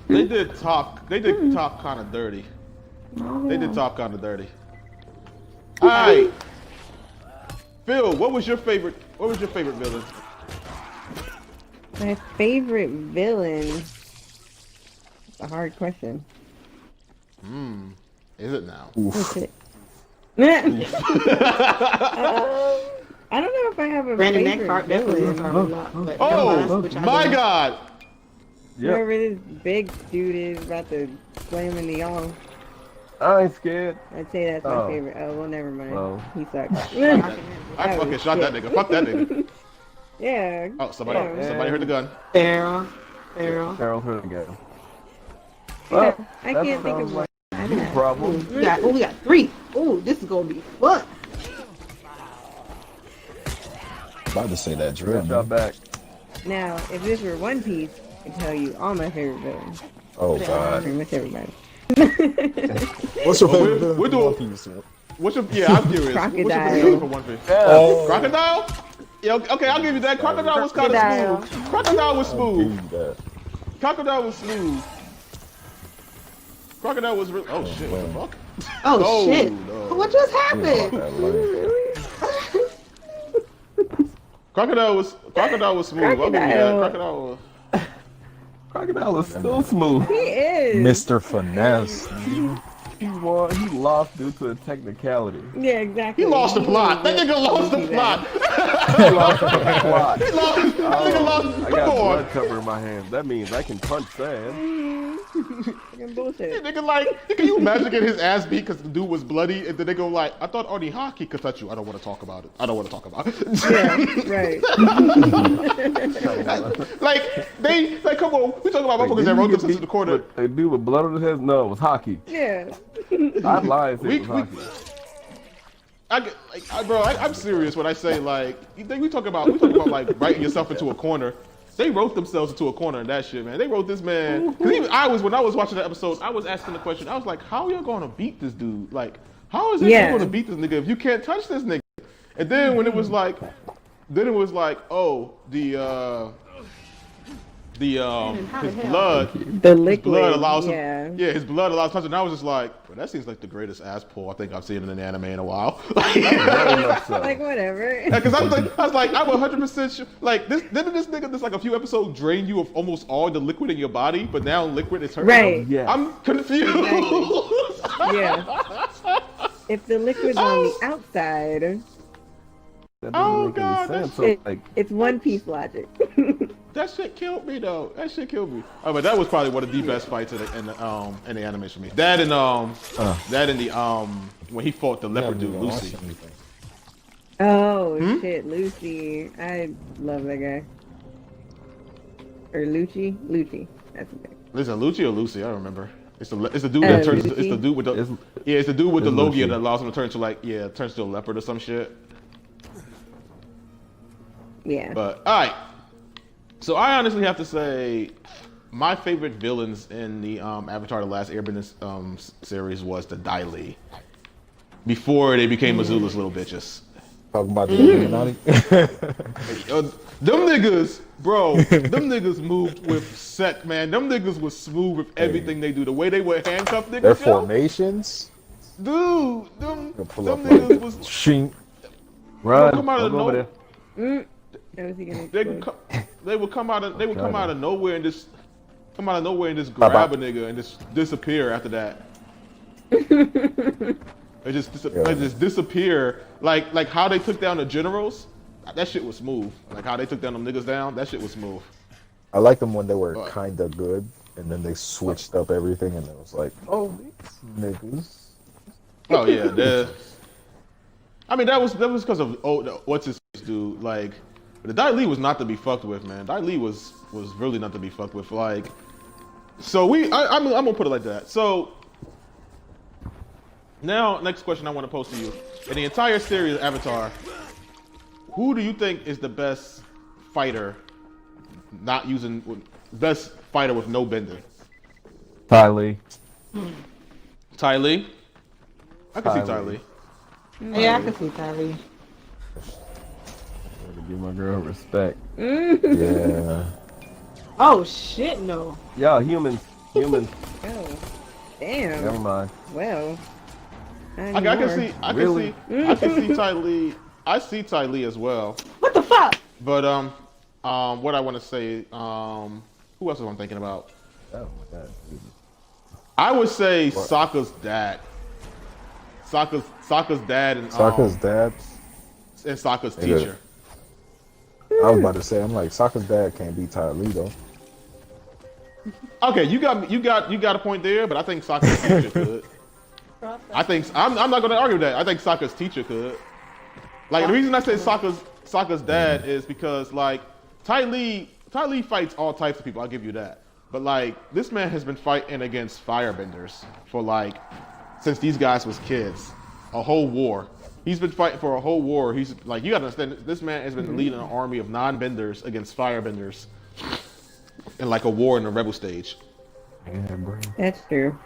They did talk kind of dirty. They did talk kind of dirty. All right, Phil, what was your favorite villain? My favorite villain. It's a hard question. Is it now? What's it? I don't know if I have a Brandon favorite Eckhart definitely was villain. our lot. But Oh which I my didn't. God! Whoever this big dude is about to slam into y'all. I ain't scared. I'd say that's my Oh. favorite. Oh, well, never mind. Oh. He sucks. I fucking shot that nigga. Fuck that nigga. Yeah. Oh, somebody Yeah. heard the gun. Farrell. Carol's hurt again. Yeah, Well, I that can't think of sounds one. like a problem. We got 3. Ooh, this is gonna be fun. About to say that drill. Got shot back. Now, if this were One Piece, I'd tell you all my favorite villains. Oh God. Pretty much everybody. What's your Well, favorite villain we're from doing- One Piece? What's your? Yeah, I'm curious. What's your Crocodile. villain for One Piece? Oh, Crocodile? Yeah, okay, I'll give you that. Crocodile was kind of Crocodile. smooth. Crocodile was I'll smooth. give you that. Crocodile was smooth. Crocodile was real. Oh shit! What the fuck? Oh, shit. No. What just You know happened? that line. Crocodile was smooth. I'll give you that. Crocodile. Crocodile is still smooth. He is. Mr. Finesse. He won. He lost due to a technicality. Yeah, exactly. He lost the plot. That nigga lost the plot. He lost the plot. He lost. That nigga lost. I Come got on. blood cover in my hands. That means I can punch sand. Fucking bullshit. Nigga, like, can you imagine getting his ass beat because the dude was bloody, and then they go like, I thought only hockey could touch you. I don't want to talk about it. I don't want to talk about it. Yeah, right. like, come on. We talking about motherfuckers that wrote themselves in the corner. A dude with blood on his head? No, it was hockey. Yeah. I'd lie and say it was hockey. I'm serious when I say like, you think we talk about like writing yourself into a corner. They wrote themselves into a corner in that shit, man. They wrote this man. Cause even when I was watching the episode, I was asking the question. I was like, how y'all gonna beat this dude? Like, how is it gonna beat this nigga if you can't touch this nigga? And then when it was like, oh, his blood, The liquid. his blood allows him. Yeah. His blood allows touch. And I was just like, bro, that seems like the greatest ass pull I think I've seen in an anime in a while. Very much so. Like, whatever. Because I was like, I'm 100% sure. Like, didn't this nigga, this like a few episodes, drain you of almost all the liquid in your body, but now liquid is hurting Right. him? Yeah. I'm confused. Exactly. Yeah. If the liquid's on the outside, That doesn't Oh, make God, any sense. it- So, like, it's One Piece logic. That shit killed me though. That shit killed me. Oh, but that was probably one of the best fights in the animation for me. That and the when he fought the leopard dude, Lucy. Oh, shit. Lucy. I love that guy. Or Lucci? Lucci. That's his name. Is it Lucci or Lucy? I don't remember. It's the dude that turns. It's the dude with the. It's the dude with the it's Logia Lucci. that allows him to turn to turns to a leopard or some shit. Yeah. But all right. So I honestly have to say, my favorite villains in the Avatar: The Last Airbender series was the Dai Li. Before they became Azula's little bitches. Talking about the Illuminati. Them niggas, bro. Them niggas moved with set, man. Them niggas was smooth with everything they do. The way they would handcuff niggas. Their yo. formations. Dude, them Pull up niggas was. Shink. run. come out of Don't go over no- there. That was he gonna They explode. would come out of nowhere and just grab a nigga and just disappear after that. They just disappear. Like how they took down the generals. That shit was smooth. Like how they took down them niggas down. That shit was smooth. I like them when they were kind of good, and then they switched up everything, and it was like, oh, these niggas. Oh yeah, I mean that was because of what's his dude. Like the Dai Li was not to be fucked with, man. Dai Li was really not to be fucked with. Like, so I'm gonna put it like that. So now, next question I want to pose to you: in the entire series of Avatar, who do you think is the best fighter? Best fighter with no bending? Ty Lee. Ty Lee. I can see Ty Ty Lee. Lee. Yeah, I can see Tylee. Gotta give my girl respect. Yeah. Oh shit, no. Yeah, humans. Oh, damn. Never mind. Well, I can see Ty Lee. I see Ty Lee as well. What the fuck? But What I want to say. Who else am I thinking about? Oh my god. I would say Sokka's dad. Sokka's dad and Sokka's dad and Sokka's teacher. I was about to say, I'm like, Sokka's dad can't be Ty Lee though. Okay, you got a point there, but I think Sokka's teacher could. I think I'm not going to argue with that. I think Sokka's teacher could. Like the reason I say Sokka's dad is because like Ty Lee fights all types of people. I'll give you that. But like this man has been fighting against firebenders for like since these guys was kids, a whole war. He's been fighting for a whole war. He's like, you gotta understand, this man has been leading an army of non-benders against firebenders in like a war in the rebel stage. Yeah, bro. That's true.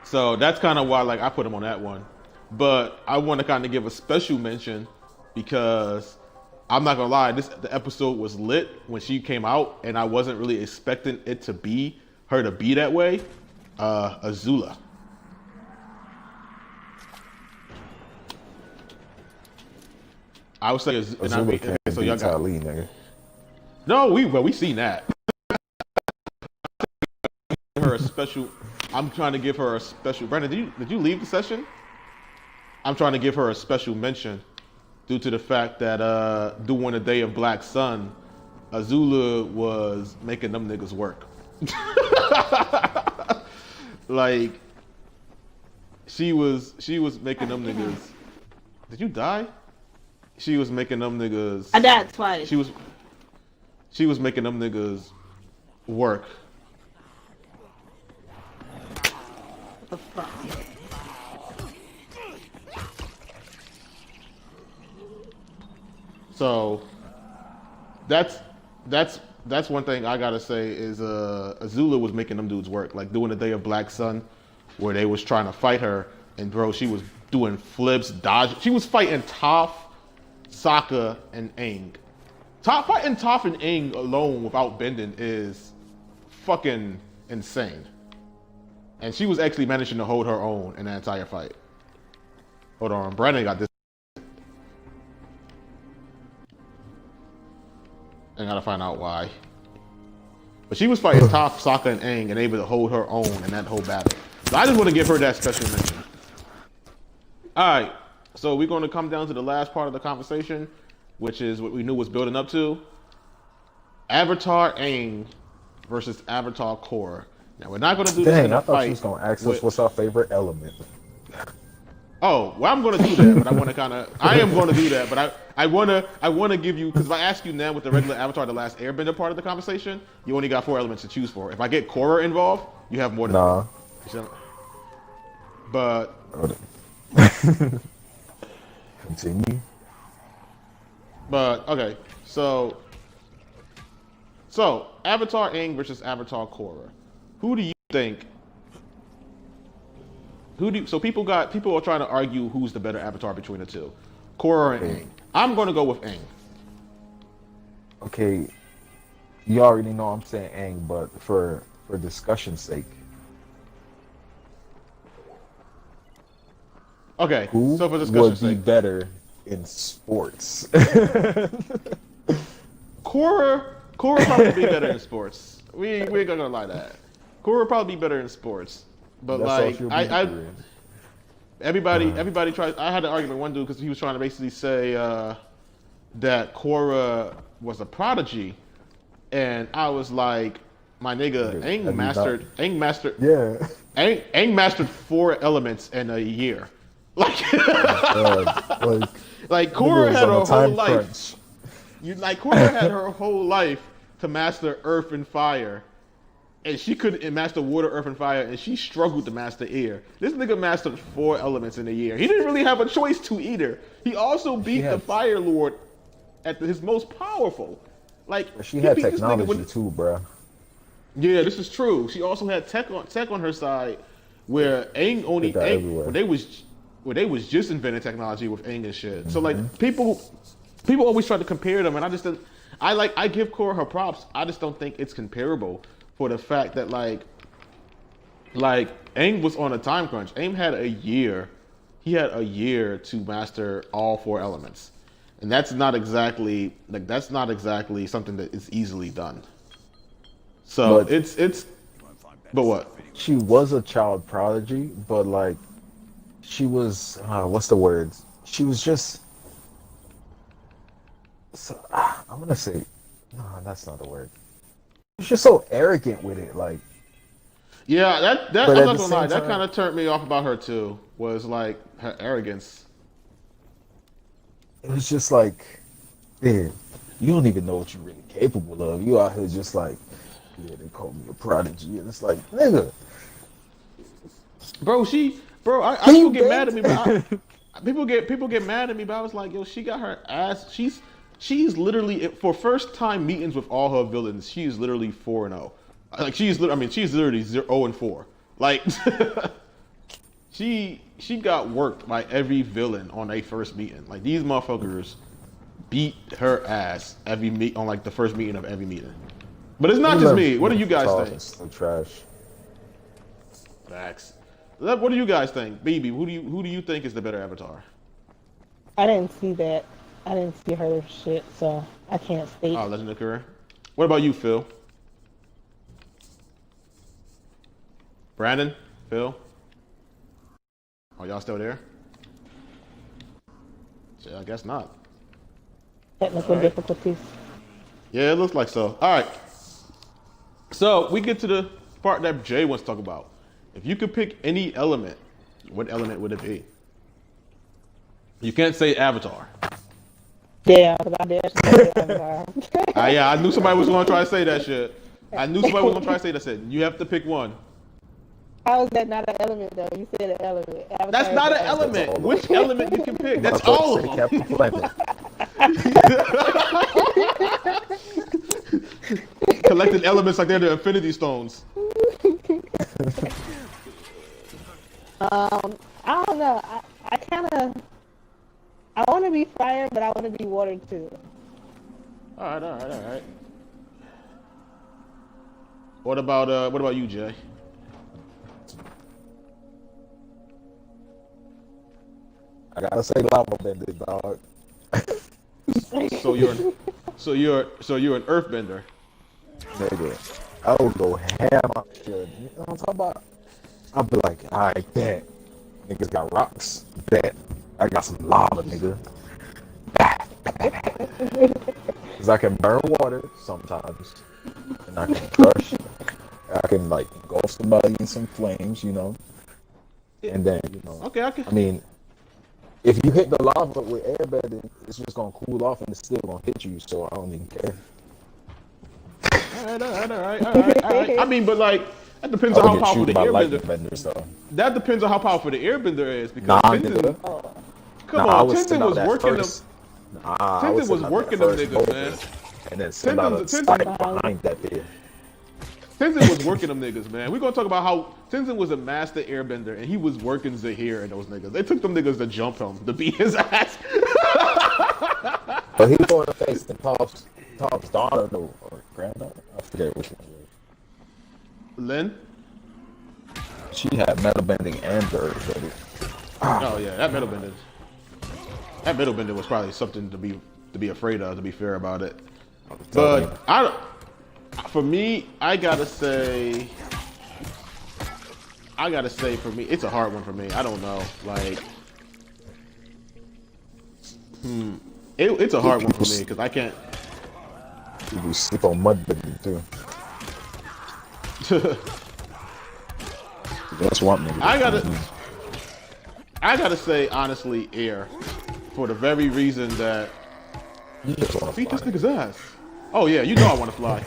So that's kind of why like I put him on that one. But I want to kind of give a special mention because I'm not gonna lie, the episode was lit when she came out, and I wasn't really expecting it to be her to be that way. Azula. I would say Azula can't so be y'all Ty got Lee, nigga. no, we seen that. Her a special. I'm trying to give her a special. Brandon, did you leave the session? I'm trying to give her a special mention due to the fact that during the day of Black Sun, Azula was making them niggas work. Like she was making them niggas. Did you die? She was making them niggas. I died twice. She was making them niggas work. What the fuck? So that's one thing I gotta say is Azula was making them dudes work. Like doing the day of Black Sun, where they was trying to fight her, and bro, she was doing flips, dodge. She was fighting Toph, Sokka, and Aang. Fighting Toph and Aang alone without bending is fucking insane. And she was actually managing to hold her own in that entire fight. Hold on, Brandon got this. I gotta find out why. But she was fighting Toph, Sokka, and Aang and able to hold her own in that whole battle. So I just want to give her that special mention. Alright, so we're going to come down to the last part of the conversation, which is what we knew was building up to. Avatar Aang versus Avatar Korra. Now we're not going to do this in a I thought fight. she was going to ask us what's our favorite element. Oh, well, I'm going to do that, but I am going to do that, but I want to give you, because if I ask you now with the regular Avatar, the last Airbender part of the conversation, you only got 4 elements to choose for. If I get Korra involved, you have more than 4. But continue. But okay, so Avatar Aang versus Avatar Korra. Who do you think? So people are trying to argue who's the better Avatar between the two, Korra and Aang. I'm gonna go with Aang. Okay, you already know I'm saying Aang, but for discussion's sake. Okay, who so for discussion's would be sake, better in sports? Korra probably be better in sports. We ain't gonna lie to that. Korra probably be better in sports, but that's like everybody tries. I had an argument with one dude because he was trying to basically say that Korra was a prodigy, and I was like, my nigga, Aang mastered 4 elements in a year. Like Korra had her whole life. Korra had her whole life to master earth and fire, and she couldn't master water, earth, and fire, and she struggled to master air. This nigga mastered 4 elements in a year. He didn't really have a choice to either. He also beat the Fire Lord at his most powerful. Like she had technology too, bro. Yeah, this is true. She also had tech on her side, where Aang where they was just inventing technology with Aang and shit. Mm-hmm. So like people always try to compare them, and I just didn't. I give Korra her props. I just don't think it's comparable for the fact that like Aang was on a time crunch. Aang had a year. He had a year to master all 4 elements. and that's not exactly something that is easily done. So But- but what? She was a child prodigy, but like, she was what's the word? She was just. So, I'm gonna say, no, that's not the word. She's just so arrogant with it, like. Yeah, that But I'm at not the gonna lie, same that time- kind of turned me off about her too. Was like her arrogance. It was just like, man, you don't even know what you're really capable of. You out here just like, yeah, they call me a prodigy, and it's like, nigga. Bro, I people get mad at me, but people get mad at me, but I was like, yo, she got her ass. She's literally, for first time meetings with all her villains, she's literally 4-0. Like she's literally 0-4. Like she got worked by every villain on a first meeting. Like these motherfuckers beat her ass on like the first meeting of every meeting. But it's not just me. What do you guys think? It's so trash. Facts. What do you guys think? BB, who do you think is the better Avatar? I didn't see that. I didn't see her shit, so I can't state. Oh, Legend of Korra. What about you, Phil? Brandon? Phil? Are y'all still there? Shit, I guess not. Technical difficulties. Yeah, it looks like so. All right. So we get to the part that Jay wants to talk about. If you could pick any element, what element would it be? You can't say Avatar. Yeah, because I did say Avatar. Yeah, I knew somebody was going to try to say that shit. I knew somebody was going to try to say that shit. You have to pick one. How is that not an element, though? You said an element. Avatar That's is not an an element. Which element you can pick? That's I'm about all to say of them. Captain Planet. Collecting elements like they're the Infinity Stones. I don't know. I want to be fire, but I want to be water too. All right. What about you, Jay? I gotta say lava bender, dog. So you're an earthbender. Nigga, I would go ham up shit. You know what I'm talking about? I'll be like, alright, bet. Niggas got rocks. Bet. I got some lava, nigga. Cause I can burn water sometimes. And I can crush. I can like engulf somebody in some flames, you know. And then, you know. Okay. I mean, if you hit the lava with airbending, it's just gonna cool off and it's still gonna hit you, so I don't even care. All right. I mean, but like, that depends on how powerful the airbender. That depends on how powerful the airbender is, because Tenzin, come on, Tenzin was working them. Tenzin was working them niggas, man. And then send out a spike behind that bitch. Tenzin was working them niggas, man. We're gonna talk about how Tenzin was a master airbender and he was working Zahir and those niggas. They took them niggas to jump him, to beat his ass. But he was going to face the Top's daughter or granddaughter. I forget which one it was. Lynn? She had metal bending and dirt bending. Oh yeah, that metal bender was probably something to be afraid of, to be fair about it. But for me, I gotta say for me, it's a hard one for me. I don't know, like, it's a hard one for me because I can't. You sleep on mud bending too. That's one nigga. I gotta say honestly, air, for the very reason that You just want to beat this nigga's ass. Oh yeah, you know I want to fly.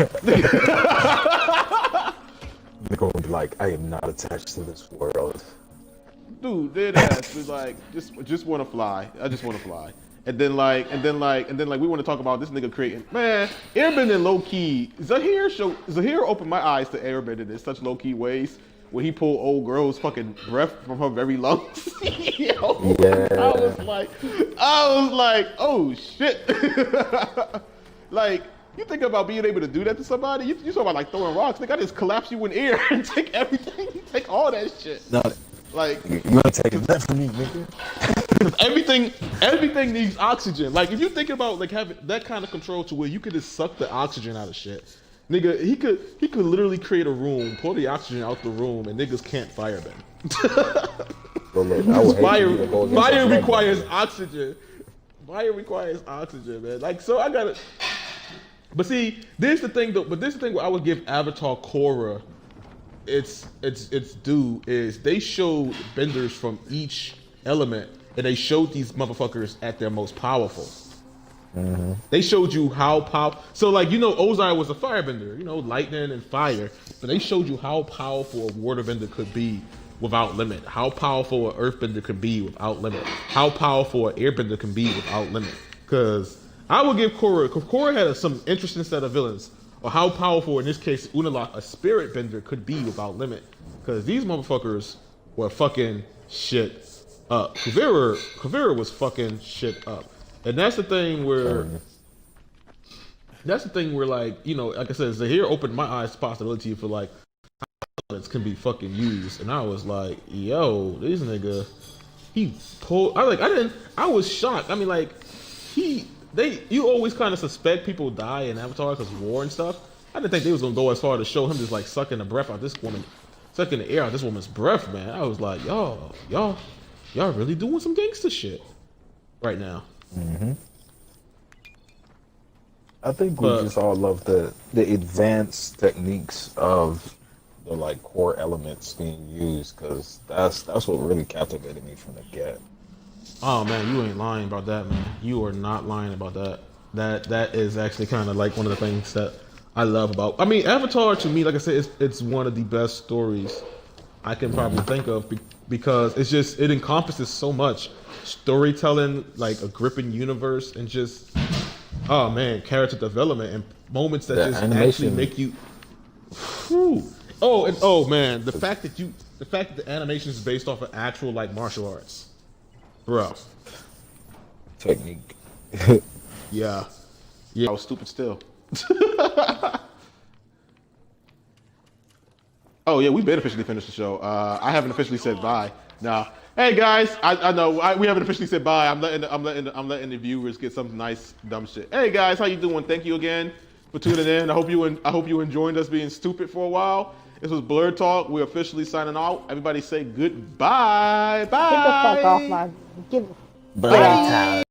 They're going to be like, I am not attached to this world. Dude, dead ass is like just want to fly. I just want to fly. And then like we want to talk about this nigga creating, man, airbending low key. Zahir opened my eyes to airbending in such low key ways when he pulled old girl's fucking breath from her very lungs. Yo, Yeah. I was like, oh shit. Like, you think about being able to do that to somebody? You talk about like throwing rocks. Nigga, I just collapse you in air and take everything. You take all that shit. No, Like, you want to take that from me, nigga? everything needs oxygen. Like if you think about like having that kind of control to where you could just suck the oxygen out of shit, nigga, he could literally create a room, pull the oxygen out the room, and niggas can't firebend. Fire requires oxygen. Fire requires oxygen, man. Like so, I gotta. But see, this is the thing though. But this is the thing where I would give Avatar Korra its due is they showed benders from each element, and they showed these motherfuckers at their most powerful. Mm-hmm. They showed you how powerful. So like Ozai was a firebender, lightning and fire. But they showed you how powerful a waterbender could be without limit. How powerful an earthbender could be without limit. How powerful an airbender can be without limit. Because I would give Korra had some interesting set of villains. Or how powerful, in this case, Unalaq, a spirit bender, could be without limit. Because these motherfuckers were fucking shit up. Kuvira was fucking shit up. And that's the thing where, like I said, Zahir opened my eyes to possibility for like, how it can be fucking used. And I was like, yo, this nigga, he pulled, I was shocked. I mean, like, you always kind of suspect people die in Avatar because war and stuff. I didn't think they was gonna go as far to show him just like sucking the breath out this woman, sucking the air out this woman's breath, man. I was like, y'all really doing some gangster shit right now. Mm-hmm. I think we just all love the advanced techniques of the like core elements being used, because that's what really captivated me from the get. Oh man, you ain't lying about that, man. You are not lying about that. That is actually kind of like one of the things that I love about. I mean, Avatar to me, like I said, it's one of the best stories I can probably think of because it encompasses so much storytelling, like a gripping universe, and just character development and moments that just actually make you. Whew. Oh man, the fact that the animation is based off of actual like martial arts. Bro. Technique. Yeah. I was stupid still. Oh yeah, we better officially finish the show. I haven't officially said bye. Nah. Hey guys, I know we haven't officially said bye. I'm letting the viewers get some nice dumb shit. Hey guys, how you doing? Thank you again for tuning in. I hope you enjoyed us being stupid for a while. This was Bl3rd Talk. We're officially signing out. Everybody say goodbye. Bye. Get the fuck off my. Bye.